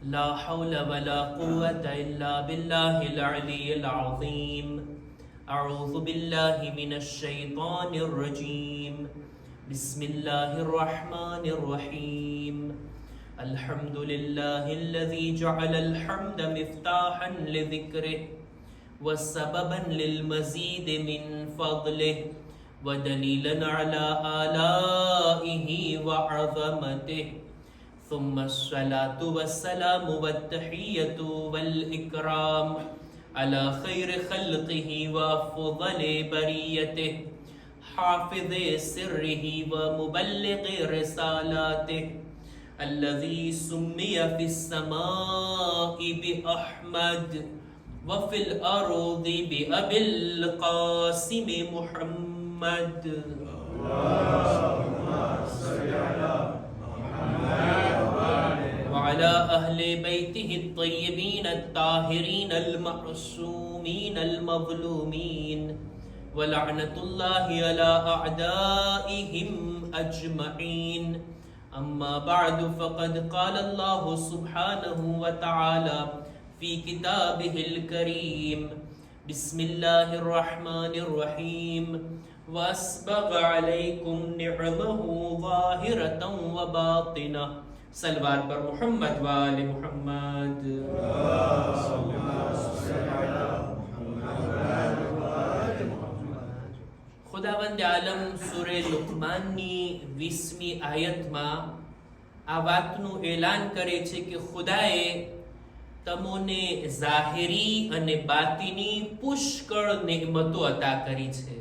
لا حول ولا قوة إلا بالله العلي العظيم. أعوذ بالله من الشيطان الرجيم. بسم الله الرحمن الرحيم. الحمد لله الذي جعل الحمد مفتاحا لذكره وسببا للمزيد من فضله ودليلا على آلائه وعظمته. ثم الصلاة والسلام والتحية والإكرام على خير خلقه وأفضل بريته حافظ سره ومبلغ رسالاته الذي سمي في السماء بأحمد وفي الأرض بأبي القاسم محمد. اللهم صل على وعلى أهل بيته الطيبين الطاهرين المعصومين المظلومين ولعنة الله على أعدائهم أجمعين. أما بعد فقد قال الله سبحانه وتعالى في كتابه الكريم. بسم الله الرحمن الرحيم. وأسبغ عليكم نعمه ظاهرة وباطنة. सलवात पर मोहम्मद वाले मोहम्मद. ખુદાવંદ આલમ સૂરે લુકમાનની 20મી આયતમાં આ વાતનું એલાન કરે છે કે ખુદાએ તમોને ઝાહિરી અને બાતિની પુષ્કળ નિዕમતો અતા કરી છે.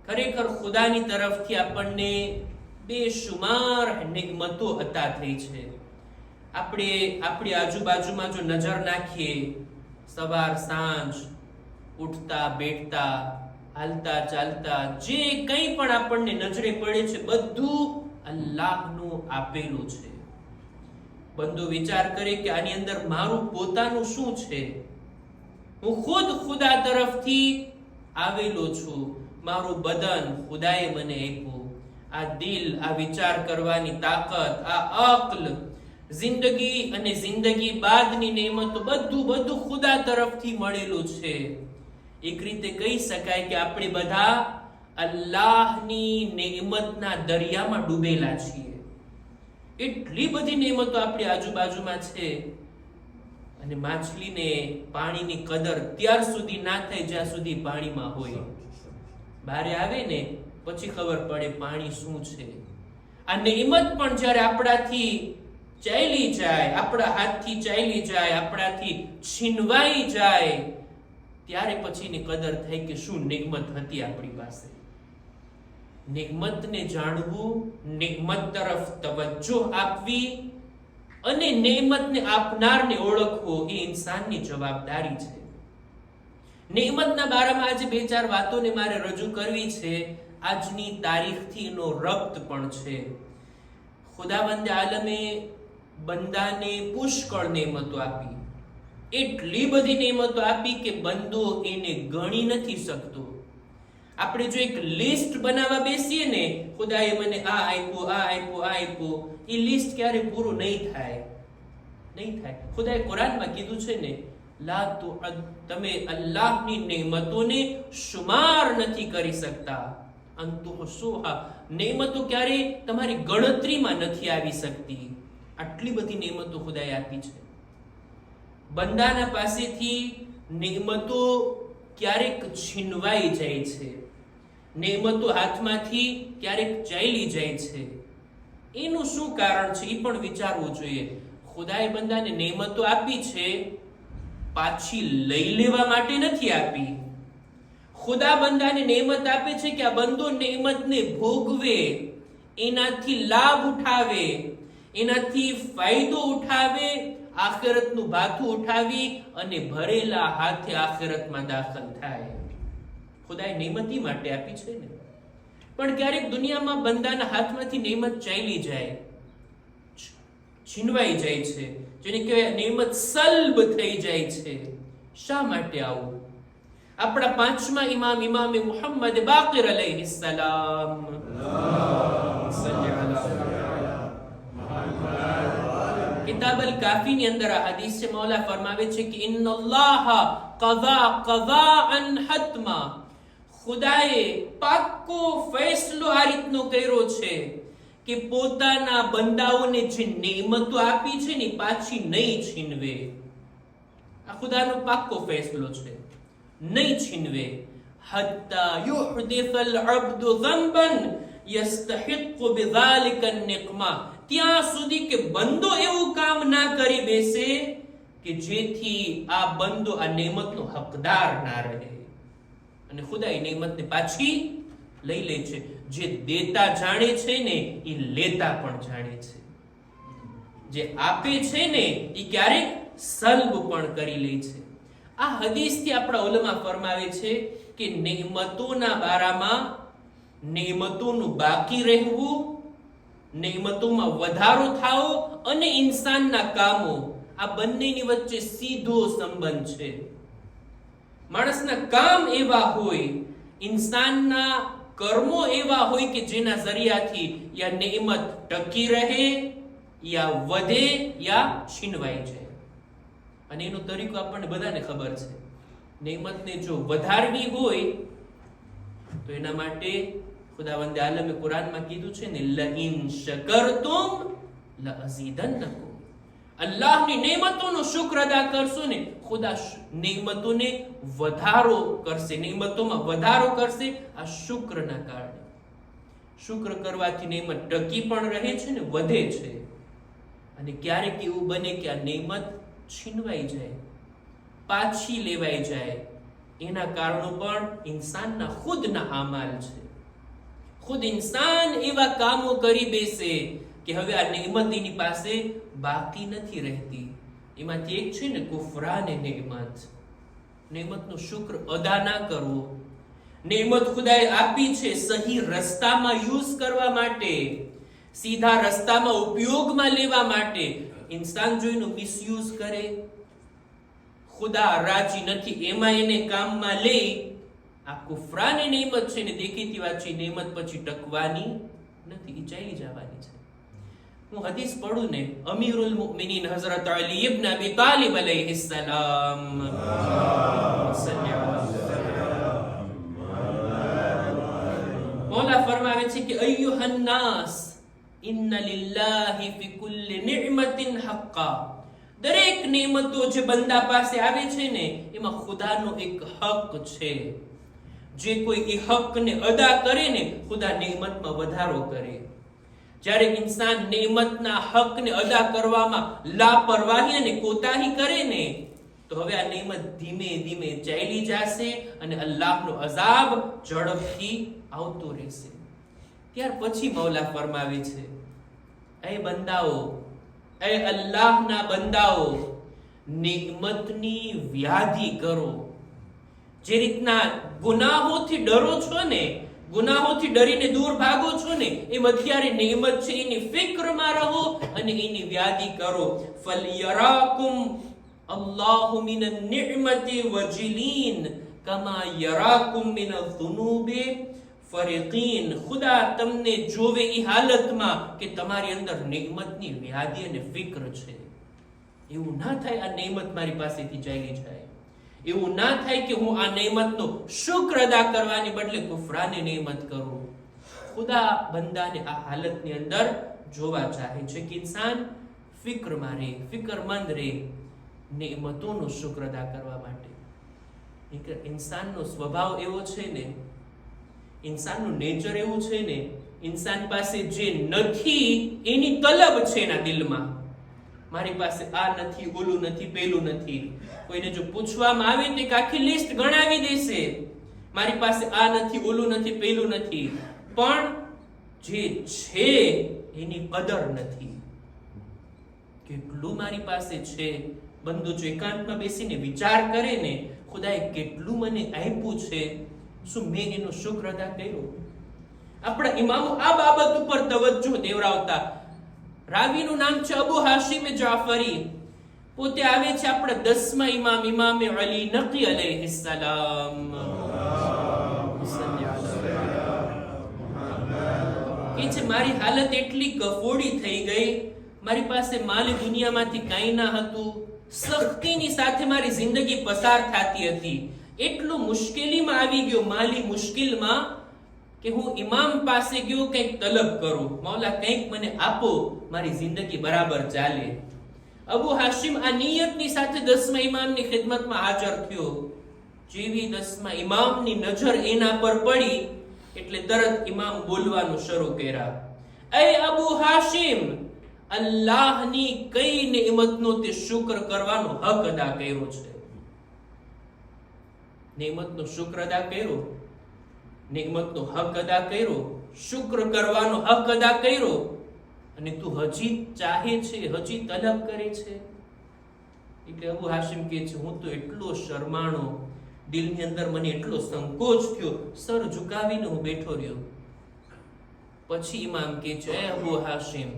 ખરેખર ખુદાની તરફથી આપણને બેશુમાર નિዕમતો અતા થઈ છે. આપણે આપણી આજુબાજુમાં જો નજર નાખીએ, સવાર સાંજ ઉઠતા બેઠતા હાલતા ચાલતા જે કંઈ પણ આપણને નજરે પડે છે બધું અલ્લાહનું આપેલું છે. બંદો વિચાર કરે કે આની અંદર મારું પોતાનું શું છે? હું ખુદ ખુદા તરફથી આવેલો છું. મારું બદન ખુદાએ મને આપ્યું, આ દિલ, આ વિચાર કરવાની તાકાત, આ અક્લ, જિંદગી અને જિંદગી બાદની નેમતો બધું ખુદા તરફથી મળેલું છે. એક રીતે કહી શકાય કે આપણે બધા અલ્લાહની નેમતના દરિયામાં ડૂબેલા છીએ. એટલી બધી નેમતો આપણી આજુબાજુમાં છે. અને માછલીને પાણીની કદર ત્યાર સુધી ના થાય જ્યાં સુધી પાણીમાં હોય. બહારે આવે ને પછી ખબર પડે પાણી શું છે. આ નેમત પણ જ્યારે આપણાથી ચાલી જાય, આપણા હાથથી ચાલી જાય, આપણાથી છીનવાઈ જાય, ત્યારે પછીની કદર થાય કે શું નિዕમત હતી આપણી પાસે. નિዕમતને જાણવું, નિዕમત તરફ તવજ્જો આપવી અને નિዕમતને આપનારને ઓળખવો એ ઇન્સાનની જવાબદારી છે. નિዕમતના બારામાં આજે 2-4 વાતોને મારે રજૂ કરવી છે. આજની તારીખથી એનો રબ્ત પણ છે. ખુદાવંદ આલમે બંદાને પુષ્કળ નેમતો આપી, એટલી બધી નેમતો આપી કે બંદો એને ગણી નથી શકતો. આપણે જો એક લિસ્ટ બનાવવા બેસીએ ને, ખુદાએ મને આ આપ્યું, આ આપ્યું, આ આપ્યું, એ લિસ્ટ ક્યારે પૂરું નહીં થાય. ખુદાએ કુરાનમાં કીધું છે ને, તમે અલ્લાહની નેમતોને શુમાર નથી કરી શકતા. અંતુહસુહા, નેમતો ક્યારે તમારી ગણતરીમાં નથી આવી શકતી. આટલી બધી નેમતો ખુદાએ આપી છે. બંદાના પાસેથી નેમતો ક્યારેક છીનવાઈ જાય છે, નેમતો હાથમાંથી ક્યારેક ચાલી જાય છે. એનું શું કારણ છે એ પણ વિચારવું જોઈએ. ખુદાએ બંદાને નેમતો આપી છે, પાછી લઈ લેવા માટે નથી આપી. ખુદા બંદાને નેમત આપે છે કે આ બંદો નેમતને ભોગવે, એનાથી લાભ ઉઠાવે, એનાથી ફાયદો ઉઠાવે, આખિરતનું ભાથું ઉઠાવી અને ભરેલા હાથે આખિરતમાં દાખલ થાય. ખુદાએ નેમતી માટે આપી છે ને. પણ ક્યારેક દુનિયામાં બંદાના હાથમાંથી નેમત ચાલી જાય, છીનવાઈ જાય છે, જેને કહેવાય નેમત સલ્બ થઈ જાય છે. શા માટે આવું? આપણા 5મા ઇમામે મુહમ્મદ બાકિર અલૈહિસ્સલામ કિતાબ અલ કાફી ની અંદર આ હદીસ છે, મૌલા ફરમાવે છે કે ઇન્નલ્લાહ કઝાઅન હતમા, ખુદાએ પાક્કો ફેસલો આ રીતનો કર્યો છે કે પોતાના બંદાઓને જે નેમતો આપી છે ને પાછી નહીં છીનવે. આ ખુદાનો પાક્કો ફેસલો છે, નહીં છીનવે. હત્તા યુહદિસ અલ અબ્દુ ઝંબન યસ્તહિક્કુ બિઝાલિકા અન-નિકમા, ત્યાં સુધી કે બંદો એવું કામ ના કરી બેસે કે જેથી આ બંદો આ નેમતનો હકદાર ના રહે. અને ખુદા એ નેમતને પાછી લઈ લે છે. જે દેતા જાણે છે ને એ લેતા પણ જાણે છે. જે આપે છે ને એ ક્યારેક સલ્બ પણ કરી લે છે. આ હદીસથી આપણા ઉલમા ફરમાવે છે કે નેમતોના બારામાં નેમતોનું બાકી રહેવું, નેમતોમાં વધારો થાવો અને ઇન્સાનના કામો, આ બંનેની વચ્ચે સીધો સંબંધ છે. માણસના કામ એવા હોય, ઇન્સાનના કર્મો એવા હોય કે જેના જરિયાથી યા નેમત ટકી રહે, યા વધે, યા છીનવાઈ જાય. અને એનો તરીકો આપણને બધાને ખબર છે. નેમતને જો વધારવી હોય તો એના માટે ખુદાવંદે આલમે કુરાનમાં કીધું છે ને, લઇન શકરતુમ લઅઝીદન્નકુમ. અલ્લાહની નેમતોનો શુક્ર અદા કરશો ને, ખુદા નેમતોને વધારો કરશે, નેમતોમાં વધારો કરશે. આ શુક્રના કારણે, શુક્ર કરવાથી નેમત ટકી પણ રહે છે ને વધે છે. અને ક્યારેક એવું બને કે આ નેમત છીનવાઈ જાય, પાછી લેવાઈ જાય. એના કારણો પણ ઇન્સાનના ખુદના આમાલ છે. ખુદ ઇન્સાન એવા કામો કરી બેસે કે હવે આ નેમત એની પાસે બાકી નથી રહેતી. એમાંથી એક છે ને કુફરાને નેમત, નેમતનો શુક્ર અદા ના કરવો. નેમત ખુદાએ આપી છે સહી રસ્તામાં યુઝ કરવા માટે, સીધા રસ્તામાં ઉપયોગમાં લેવા માટે. ઇન્સાન જો એનો મિસયુઝ કરે, ખુદા રાજી નથી એમાં એને કામમાં લે, આ કુફરાને નેમત છે ને દેખીતી વાત છે, નેમત પછી ટકવાની નથી, એ ચાલી જવાની છે. હું હદીસ પઢું ને, અમીરુલ મુમિનીન હઝરત અલી ઇબ્ન અબી તાલિબ અલૈહિસ સલામ, મૌલા ફરમાવે છે કે અય્યુહન નાસ ઇન્ન લિલ્લાહિ ફી કુલ્લી નિዕમતિન હક્કા. દરેક નેમતો જે બંદા પાસે આવે છે ને એમાં ખુદાનો એક હક છે. જે કોઈ એ હકને અદા કરે ને ખુદા નેમતમાં વધારો કરે. જ્યારે ઇન્સાન નેમતના હકને અદા કરવામાં લાપરવાહી અને કોતાહી કરે ને તો હવે આ નેમત ધીમે ધીમે ચાલી જશે અને અલ્લાહનો અઝાબ ઝડપથી આવતો રહેશે. ત્યાર પછી મૌલા ફરમાવે છે, એ બંદાઓ, એ અલ્લાહના બંદાઓ, નેમતની વ્યાધિ કરો. જે રીતના ગુનાહોથી ડરો છો ને, ગુનાહોથી ડરીને દૂર ભાગો છો ને, એમ અત્યારે નેમત છે એની ફિક્રમાં રહો અને એની વ્યાધિ કરો. ફલયરાકુમ અલ્લાહુ મિન નિዕમતિ વજિલીન કમા યરાકુમ મિન અઝુનુબી ફરીકીન. ખુદા તમને જોવે એ હાલતમાં કે તમારી અંદર નેમતની વ્યાધિ અને ફિક્ર છે. એવું ના થાય આ નેમત મારી પાસેથી ચાલી જાય. એવું ના થાય કે હું આ નેમતનો શુક્ર અદા કરવાને બદલે કુફરાને નેમત કરું. ખુદા બંદાને આ હાલતની અંદર જોવા ચાહે છે કે ઇન્સાન ફિક્રમાં રહે, ફિકરમંદ રહે, નેમતોનો શુક્ર અદા કરવા માટે. ઇન્સાનનો સ્વભાવ એવો છે ને, ઇન્સાનનું નેચર એવું છે ને, ઇન્સાન પાસે જે નથી એની તલબ છે એના દિલમાં. મારી પાસે આ નથી, ઓલું નથી, પેલું નથી. કોઈને જો પૂછવામાં આવે તો એક આખી લિસ્ટ ગણાવી દેશે, મારી પાસે આ નથી, ઓલું નથી, પેલું નથી. પણ જે છે એની કદર નથી. કેટલું મારી પાસે છે, બંદો જો એકાંતમાં બેસીને વિચાર કરે ને, ખુદાએ કેટલું મને આપ્યું છે, શું મેં એનો શુક્ર અદા કર્યો? આપણા ઇમામો આ બાબત ઉપર તવજ્જો દેવરાવતા. રાવીનું નામ છે અબુ હાશિમ જાફરી. પોતે આવે છે આપણા 10મા ઇમામ, ઇમામે અલી નકી અલૈહિસ સલામ. કે છે મારી હાલત એટલી કફોડી થઈ ગઈ, મારી પાસે માલી દુનિયામાંથી કાંઈ ના હતું, સખ્તીની સાથે મારી જિંદગી પસાર થતી હતી, એટલું મુશ્કેલીમાં આવી ગયો, માલી મુશ્કેલમાં કે હું ઇમામ પાસે ગયો કંઈક તલબ કરું, મૌલા કંઈક મને આપો, મારી જિંદગી બરાબર ચાલે. અબુ હાશિમ આ નિયતની સાથે 10મા ઇમામની ખિદમતમાં હાજર થયો. જેવી 10મા ઇમામની નજર એના પર પડી એટલે તરત ઇમામ બોલવાનું શરૂ કર્યા, એ અબુ હાશિમ, અલ્લાહની કઈ નેમતનો તે શુક્ર કરવાનો હક અદા કર્યો છે. નેમતનો શુક્ર અદા કર્યો, નેમતનો હક અદા કર્યો, શુક્ર કરવાનો હક અદા કર્યો, અને તું હજી ચાહે છે, હજી તલબ કરે છે. એટલે અબુ હાશિમ કહે છે, હું તો એટલો શરમાણો, દિલની અંદર મને એટલો સંકોચ થયો, સર ઝુકાવીને હું બેઠો રહ્યો. પછી ઇમામ કહે છે, એ અબુ હાશિમ,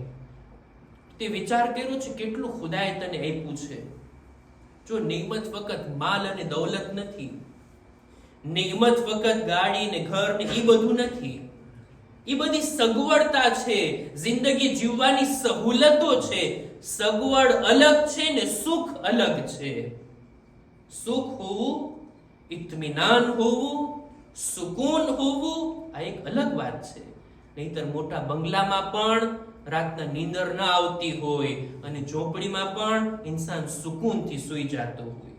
તે વિચાર કર્યો છે કેટલું ખુદાએ તને આપ્યું છે. જો નિયમત ફક્ત માલ અને દૌલત નથી, નિયમત ફક્ત ગાડી ને ઘર ને એ બધું નથી, એ બધી સગવડતા છે, જિંદગી જીવવાની સહુલતો છે. સગવડ અલગ છે ને સુખ અલગ છે. સુખ હોવું, ઇત્મીનાન હોવું, સુકૂન હોવું, આ એક અલગ વાત છે. નહીતર મોટા બંગલામાં પણ રાતના નીંદર ન આવતી હોય અને ઝોપડીમાં પણ ઇન્સાન સુકૂનથી સૂઈ જતો હોય.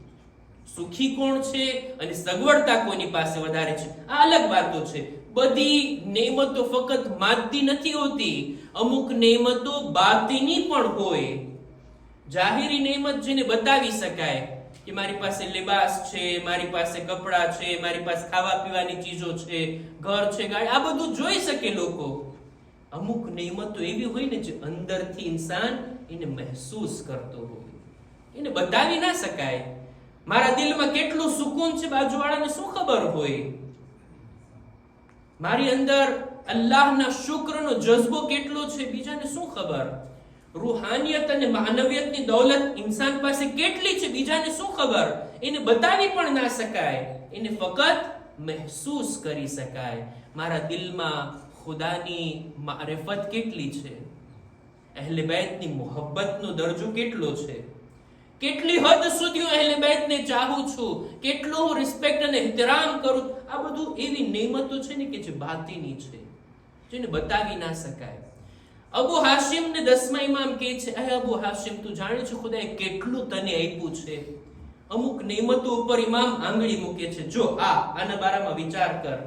સુખી કોણ છે અને સગવડતા કોની પાસે વધારે છે, આ અલગ વાતો છે. બધી નેમતો ફક્ત માદી નથી હોતી, અમુક નેમતો બાતીની પણ હોય. જાહેરી નેમત જેને બતાવી શકાય કે મારી પાસે લિબાસ છે, મારી પાસે કપડા છે, મારી પાસે ખાવા પીવાની ચીજો છે, ઘર છે, ગાડી, આ બધું જોઈ શકે લોકો. અમુક નેમતો એવી હોય ને જે અંદરથી ઇન્સાન એને મહેસૂસ કરતો હોય, એને બતાવી ના શકાય. મારા દિલમાં કેટલું સુકૂન છે બાજુવાળાને શું ખબર હોય. મારી અંદર અલ્લાહના શુક્રનો જજ્બો કેટલો છે બીજાને શું ખબર. રૂહાનિયત અને માનવિયતની દૌલત ઇન્સાન પાસે કેટલી છે બીજાને શું ખબર. એને બતાવી પણ ના શકાય, એને ફક્ત મહેસૂસ કરી શકાય. મારા દિલમાં ખુદાની મારિફત કેટલી છે, અહેલે બેતની મોહબ્બતનો દરજ્જો કેટલો છે, કેટલી હદ સુધી હું અહેલે બેતને ચાહું છું, કેટલો હું રિસ્પેક્ટ અને ઇહતરામ કરું. આ બધું એવી નેમતો છે ને કે જે બાતીની છે, જેને બતાવી ના શકાય. અબુ હાશિમ ને 10મા ઇમામ કહે છે, એ અબુ હાશિમ, તું જાણે છે ખુદાએ કેટલું તને આપ્યું છે. અમુક નેમતો ઉપર ઇમામ આંગળી મૂકે છે, જો આના બારામાં વિચાર કર.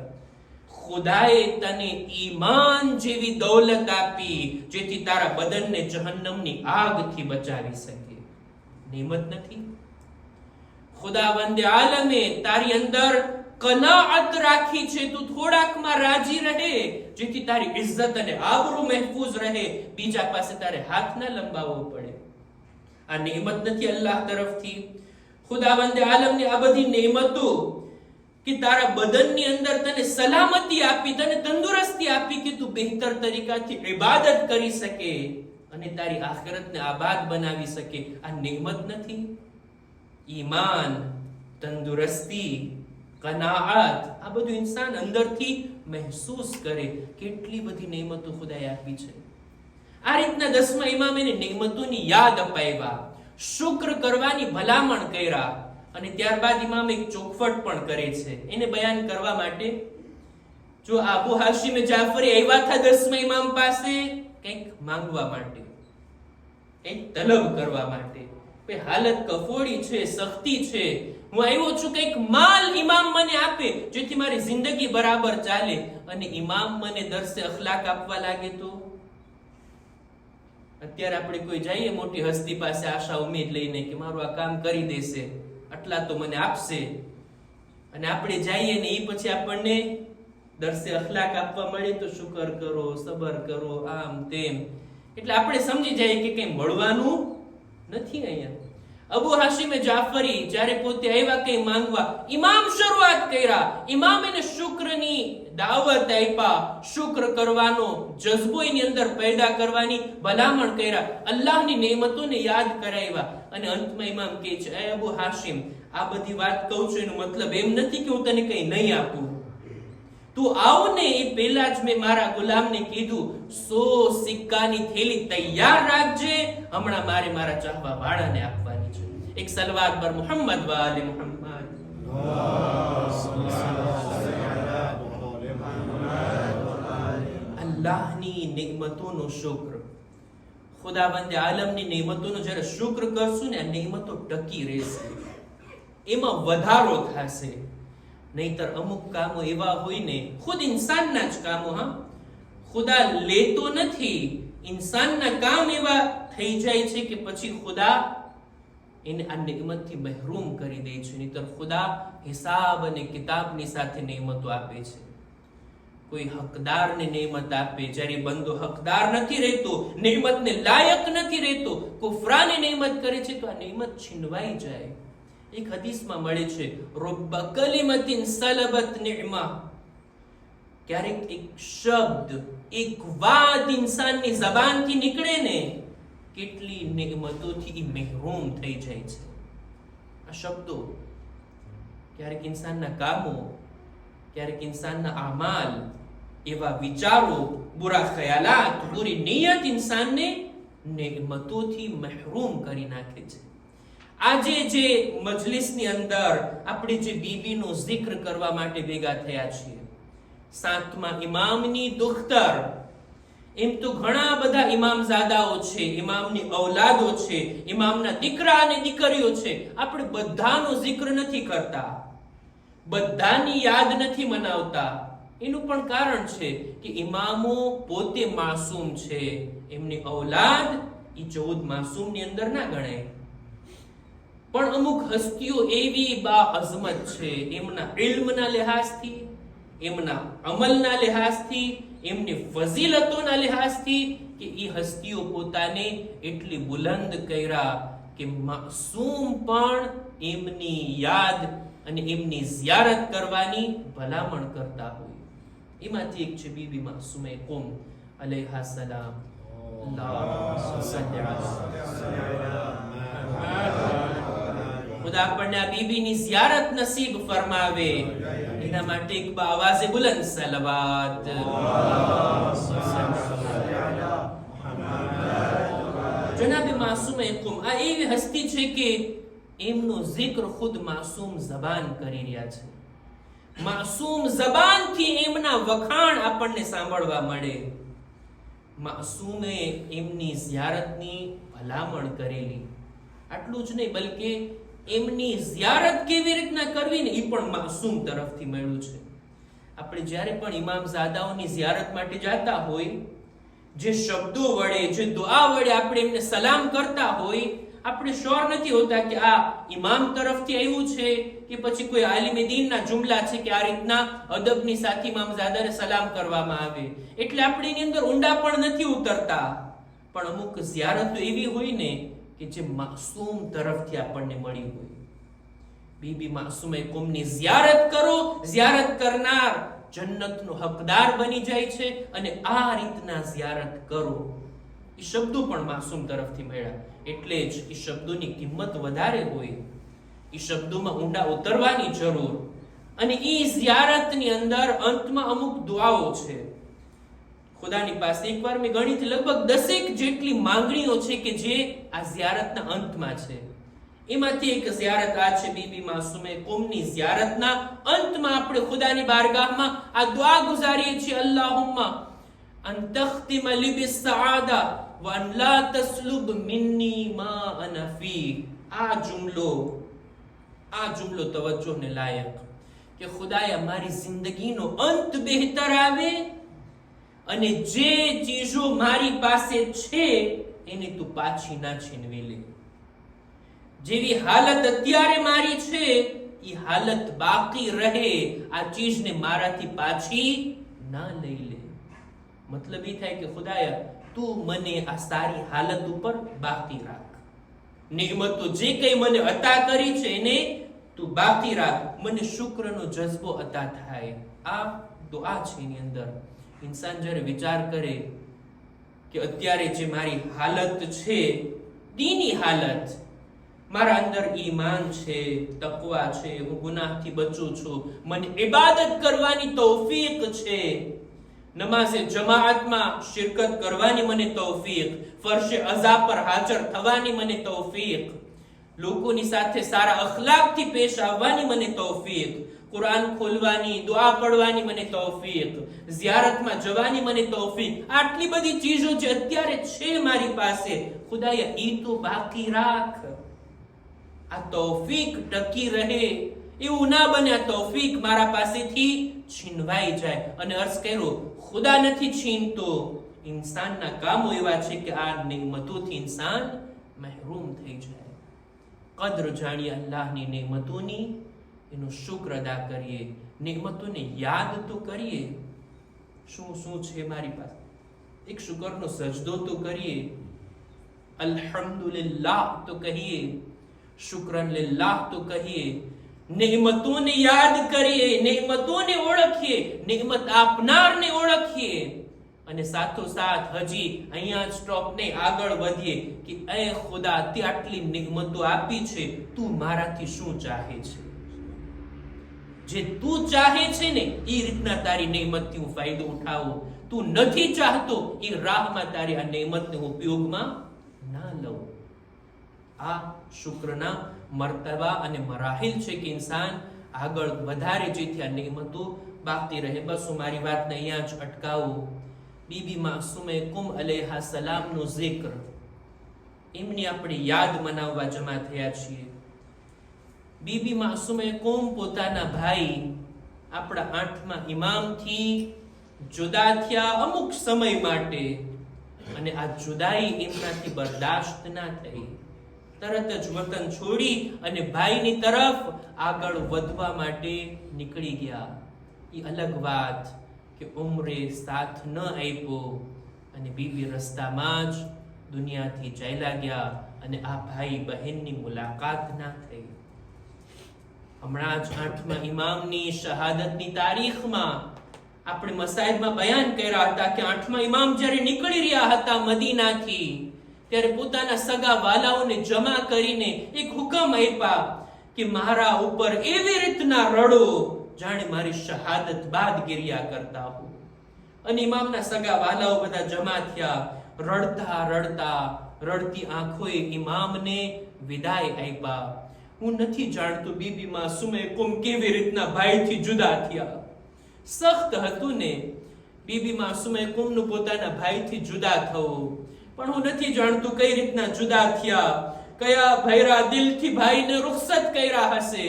ખુદાએ તને ઈમાન જેવી દૌલત આપી જેથી તારા બદનને જહન્નમની આગથી બચાવી શકે. નેમત નથી? ખુદાવંદે આલમે તારી અંદર કનાઅત રાખી છે, તું થોડાકમાં રાજી રહે જેથી તારી ઇજ્જત અને આબરૂ મહેફૂઝ રહે, બીજા પાસે તારે હાથ ના લંબાવવો પડે. આ નેમત નથી અલ્લાહ તરફથી? ખુદાવંદે આલમને આ બધી નેમતો કે તારા બદનની અંદર તને સલામતી આપી, તને તંદુરસ્તી આપી કે તું બહેતર તરીકાથી ઇબાદત કરી શકે અને તારી આખિરતને આબાદ બનાવી શકે. આ નેમત નથી? ઈમાન, તંદુરસ્તી, કનાઅત, આ બધું ઇન્સાન અંદરથી મહેસૂસ કરે. કેટલી બધી નેમતો ખુદાએ આપી છે. આ રીતના 10મા ઇમામે નેમતોની યાદ અપાવ્યા, શુક્ર કરવાની ભલામણ કર્યા અને ત્યારબાદ ઇમામ એક ચોખવટ પણ કરે છે એને બયાન કરવા માટે. જો અબુ હાશિમ જાફરી આવ્યા હતા 10મા ઇમામ પાસે કંઈક માંગવા માટે, કંઈક તલબ કરવા માટે. હાલત કફોડી છે, સખ્તી છે, હું આવ્યો છું કંઈક માલ ઇમામ મને આપે જેથી મારી જિંદગી બરાબર ચાલે. અને ઇમામ મને દર્સે અખલાક આપવા લાગે તો? અત્યારે આપણે કોઈ જઈએ મોટી હસ્તી પાસે આશા ઉમેદ લઈને કે મારું આ કામ કરી દેશે, આટલા તો મને આપશે, અને આપણે જઈએ ને એ પછી આપણને દર્સે અખલાક આપવા મળે તો શુકર કરો, સબર કરો, આમ તેમ. એટલે આપણે સમજી જઈએ કે કંઈ મળવાનું નથી અહીંયા. અબુ હાશિમ જાફરી જ્યારે પોતે આવ્યા કંઈ માંગવા, ઇમામ શરૂઆત કર્યા. ઇમામ એને શુક્રની દાવત આપ્યા, શુક્ર કરવાનો જજ્બો એની અંદર પેદા કરવાની ભલામણ કર્યા, અલ્લાહની નેમતોને યાદ કરાવ્યા. અને અંતમાં ઇમામ કહે છે, એ અબુ હાશિમ, આ બધી વાત કહું છું એનો મતલબ એમ નથી કે હું તને કંઈ નહીં આપું. તું આવ ને એ પહેલા જ મેં મારા ગુલામને કીધું 100 સિક્કાની થેલી તૈયાર રાખજે, હમણાં મારે મારા ચાહવા વાળાને આપવાની છે. એક સલવાત પર મુહમ્મદ વાલે મુહમ્મદ. અલ્લાહની નેમતોનો શુક્ર, ખુદાવંદ આલમની નેમતોનો જ્યારે શુક્ર કરશું ને, આ નેમતો ટકી રહેશે, એમાં વધારો થશે. નહીતર અમુક કામો એવા હોય ને, ખુદ ઇન્સાનના જ કામો, ખુદા લેતો નથી, ઇન્સાનના કામ એવા થઈ જાય છે કે પછી ખુદા એને આ નેમતથી મહેરૂમ કરી દે છે. નહીતર ખુદા હિસાબ અને કિતાબની સાથે નેમતો આપે છે. કોઈ હકદારને નેમત આપે, જ્યારે બંદો હકદાર નથી રહેતો, નેમતને લાયક નથી રહેતો, કુફરાને નેમત કરે છે, તો આ નેમત છીનવાઈ જાય. એક હદીસમાં મળે છે, રબ્બ કલિમતિન સલબત નિዕમા, ક્યારેક એક શબ્દ, એક વાત ઇન્સાનની જબાનથી નીકળે ને, કેટલી નેમતોથી મહેરૂમ થઈ જાય છે. આ શબ્દો ક્યારેક ઇન્સાનના કામો, ક્યારેક ઇન્સાનના આમાલ, એવા વિચારો, બુરા ખ્યાલાત, બુરી નિયત ઇન્સાનને નેમતોથી મહેરૂમ કરી નાખે છે. આજે જે મજલિસની અંદર આપણે જે બીબીનો જિક્ર કરવા માટે ભેગા થયા છીએ, 7મા ઇમામની દુખ્તર, એમ તો ઘણા બધા ઇમામઝાદાઓ છે, ઇમામની ઔલાદો છે, ઇમામના દીકરા અને દીકરીઓ છે. આપણે બધાનો જિક્ર નથી કરતા, બધાની યાદ નથી મનાવતા. એનું પણ કારણ છે કે ઇમામો પોતે માસૂમ છે, એમની ઔલાદ એ 14 માસૂમની અંદર ના ગણાય. પણ અમુક હસ્તીઓ એવી બા અઝમત છે, એમના ઇલ્મના લિહાઝથી, એમના અમલના લિહાઝથી, એમની ફઝીલતોના લિહાઝથી, કે એ હસ્તીઓ પોતાને એટલી બુલંદ કર્યા કે માસૂમ પણ એમની યાદ અને એમની ઝિયારત કરવાની ભલામણ કરતા હોય. એમાંથી એક છે બીબી માસૂમે કુમ અલૈહા સલામ. ખુદા આપણને આ બીબીની ઝિયારત નસીબ ફરમાવે, એના માટે એક આવાજે બુલંદ સલવાત. જનાબે માસૂમે કુમ આ એવી હસ્તી છે કે એમનો જિક્ર ખુદ માસૂમ જબાન કરી રહ્યા છે. માસૂમ જબાનથી એમના વખાણ આપણને સાંભળવા મળે. માસૂમે એમની ઝિયારતની ભલામણ કરેલી. આટલું જ નહીં, બલકે એમની ઝિયારત કેવી રીતના કરવી ને, એ પણ માસૂમ તરફથી મળ્યું છે. આપણે જ્યારે પણ ઇમામઝાદાઓની ઝિયારત માટે જાતા હોય, જે શબ્દો વડે, જે દુઆ વડે આપણે એમને સલામ કરતા હોય, આપણે શ્યોર નથી હોતા કે આ ઇમામ તરફથી આવ્યું છે કે પછી કોઈ આલિમે દીનના જુમલા છે કે આ રીતના અદબની સાથે ઇમામઝાદાને સલામ કરવામાં આવે. એટલે આપણે એની અંદર ઊંડા પણ નથી ઉતરતા. પણ અમુક ઝિયારતો એવી હોય ને કે જે માસૂમ તરફથી આપણને મળી હોય. બીબી માસૂમે કુમની ઝિયારત કરો, ઝિયારત કરનાર જન્નતનો હકદાર બની જાય છે. અને આ રીતના ઝિયારત કરો. એ શબ્દો પણ માસૂમ તરફથી મળ્યા, એટલે જ એ શબ્દોની કિંમત વધારે હોય. એ શબ્દોમાં ઊંડા ઉતરવાની જરૂર. અને એ ઝિયારતની અંદર અંતમાં અમુક દુઆઓ છે ખુદાની પાસે. એકવાર મેં ગણિત, લગભગ 10 જેટલી માંગણીઓ છે કે જે આ ઝિયારતના અંતમાં છે. એમાંથી એક ઝિયારત આ છે બીબી માસૂમે કુમની ઝિયારતના અંતમાં આપણે ખુદાની બારગાહમાં આ દુઆ ગુજારીએ છીએ, અલ્લાહુમ્મા અન તખ્તિમ લી બિસ્સઆદા વ અન લા તસ્લુબ મિન્ની મા અના ફી. આ જુમલો તવજ્જોને લાયક કે ખુદાયા મારી જિંદગીનો અંત બહેતર આવે અને જે ચીજો મારી પાસે છે એને તું પાછી ના છીનવી લે. જેવી હાલત અત્યારે મારી છે એ હાલત બાકી રહે, આ ચીજને મારાથી પાછી ના લઈ લે. મતલબ એ થાય કે ખુદાયા તું મને આ સારી હાલત ઉપર બાકી રાખ. નિમતો જે કઈ મને અતા કરી છે એને તું બાકી રાખ. મને શુક્રનો જજ્બો અતા થાય. આ દુઆ છે. એની અંદર ઇન્સાન જ્યારે વિચાર કરે કે અત્યારે જે મારી હાલત છે, દીની હાલત, મારા અંદર ઈમાન છે, તકવા છે, હું ગુનાહથી બચું છું, મને ઇબાદત કરવાની તૌફીક છે, નમાઝે જમાઅતમાં શિરકત કરવાની મને તૌફીક, ફરશે અઝા પર હાજર થવાની મને તૌફીક, લોકોની સાથે સારા અખલાકથી પેશ આવવાની મને તૌફીક, કુરાન ખોલવાની, દુઆ પડવાની મને તૌફીક, ઝિયારતમાં જવાની મને તૌફીક. આટલી બધી ચીજો જે અત્યારે છે મારી પાસે, ખુદાએ ઈ તો બાકી રાખ. આ તૌફીક ટકી રહે એવું ના બને. આ તૌફીક મારા પાસેથી છીનવાઈ જાય. અને અર્થ કર્યો, ખુદા નથી છીનતો, ઇન્સાનના કામો એવા છે કે આ નેમતોથી ઇન્સાન મહેરૂમ થઈ જાય. કદ્ર જાણીએ અલ્લાહની નેમતોની, એનો શુક્ર અદા કરીએ, નેમતોને યાદ તો કરીએ. શું શું છે મારી પાસે, એક શુક્રનો સજદો તો કરીએ, અલ્હમ્દુલિલ્લાહ તો કહીએ, શુક્રન લિલ્લાહ તો કહીએ, નેમતોને યાદ કરીએ, નેમતોને ઓળખીએ, નેમત આપનારને ઓળખીએ. અને સાથોસાથ હજી અહીંયા સ્ટોપ નહીં, આગળ વધીએ કે એ ખુદા તે આટલી નેમતો આપી છે, તું મારાથી શું ચાહે છે? જે તું ચાહે છે ને એ રીતના તારી નેમતથી હું ફાયદો ઉઠાવું. તું નથી ચાહતો એ રાહમાં તારી આ નેમતને ઉપયોગમાં ના લઉં. આ શુક્રના મર્તબા અને મરાહિલ છે કે ઇન્સાન આગળ વધારે જેથી આ નેમતો બાકી રહે. બસ હું મારી વાતને અહીંયા જ અટકાવું. બીબી માસુમે કુમ અલૈહા સલામનો zikr, એમની આપણે યાદ મનાવવા જમા થયા છીએ. બીબી માસુમે કુમ પોતાના ભાઈ આપણા 8મા ઇમામથી જુદા થયા અમુક સમય માટે, અને આ જુદાઈ એમનાથી બરદાશ્ત ના થઈ. તરત જ વતન છોડી અને ભાઈની તરફ આગળ વધવા માટે નીકળી ગયા. એ અલગ વાત કે ઉમરે સાથ ન આપ્યો અને બીબી રસ્તામાં જ દુનિયાથી ચાલ્યા ગયા અને આ ભાઈ બહેનની મુલાકાત ના થઈ. હમણાં જ 8મા ઇમામની શહાદતની તારીખમાં આપણે મસાઇદમાં બયાન કર્યા હતા કે 8મા ઇમામ જ્યારે નીકળી રહ્યા હતા મદીનાથી, ત્યારે પોતાના સગા વાલાઓને જમા કરીને એક હુકમ આપ્યા કે મારા ઉપર એવી રીતના રડો જાણે મારી શહાદત બાદ ગિરિયા કરતા હો. અને ઇમામના સગા વાલાઓ બધા જમા થયા. રડતા રડતા રડતી આંખોએ ઇમામને વિદાય આપ્યા. હું નથી જાણતો બીબી માસુમે કુમ કેવી રીતના ભાઈથી જુદા થયા. સખ્ત હતું ને બીબી માસુમે કુમનું પોતાના ભાઈથી જુદા થવું, પણ હું નથી જાણતો કઈ રીતના જુદા થયા, કયા ભૈરા દિલથી ભાઈને રૂખસત કર્યા હશે.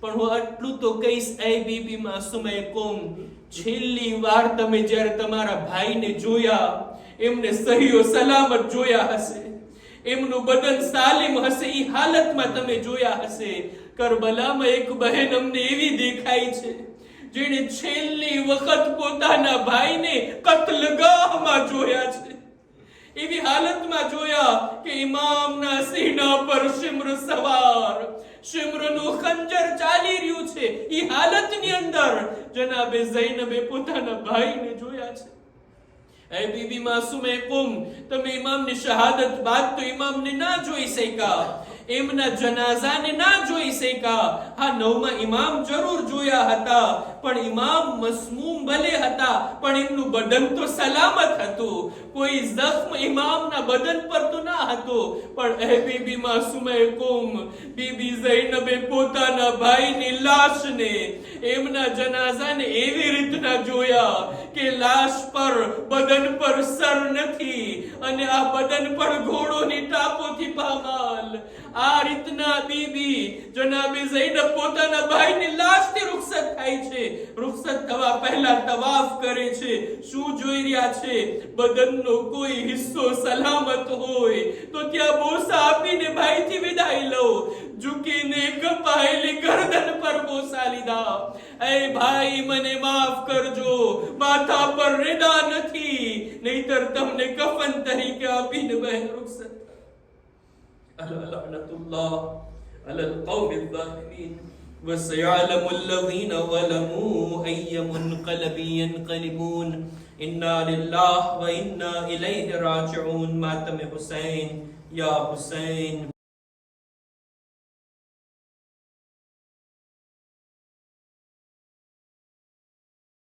પણ હું આટલું તો કહીશ, એ બીબી માસુમે કુમ, છેલ્લી વાર તમે જ્યારે તમારા ભાઈને જોયા, એમને સહીઓ સલામત જોયા હશે, એમનું બદન સાલિમ હશે, એ હાલતમાં તમે જોયા હશે. કરબલામાં એક બહેન અમને એવી દેખાય છે જેણે છેલ્લી વખત પોતાના ભાઈને કત્લગાહમાં જોયા છે. એવી હાલતમાં જોયા કે ઇમામના સીના પર શિમ્ર સવાર, શિમ્રનું ખંજર ચાલી રહ્યું છે. એ હાલતની અંદર જનાબે ઝૈનબે પોતાના ભાઈને જોયા છે. એ બીબી માસુમે કુમ, તમે ઇમામની શહાદત બાદ તો ઇમામને ના જોઈ શક્યા, એમના જનાઝાને ના જોઈ શક્યા. હા, 9મા ઇમામ જરૂર જોયા હતા, પણ ઇમામ મસમૂમ ભલે હતા, પણ એમનું બદન તો સલામત હતું. કોઈ જખ્મ ઇમામના બદન પર તો ના હતો. પણ એ બીબી માસુમે કુમ, બીબી ઝૈનબે પોતાના ભાઈની લાશને, એમના જનાઝાને એવી રીતના જોયા કે લાશ પર, બદન પર સર નથી અને આ બદન પર ઘોડોની ટાપોથી પામાલ. આ રીતના બીબી જનાબે ઝૈનબ પોતાના ભાઈની લાશથી રૂખસત થાય છે. રૂખસત થવા પહેલા તવાફ કરે છે. શું જોઈ રહ્યા છે? બદનનો કોઈ હિસ્સો સલામત હોય તો ત્યાં બોસા આપીને ભાઈથી વિદાય લો. ઝૂકીને કપાયેલી ગરદન પર બોસા લીધા. એ ભાઈ, મને માફ કરજો, માથા પર રેદા નથી, નહીતર તમને કફન તરીકે આપીને બહેન રૂખસત. લعنતુલ્લાહ અલલ કૌમિલ ઝાલિમીન وسيعلم الذين ظلموا أي منقلب ينقلبون إنا لله وإنا إليه راجعون. ماتم حسين يا حسين.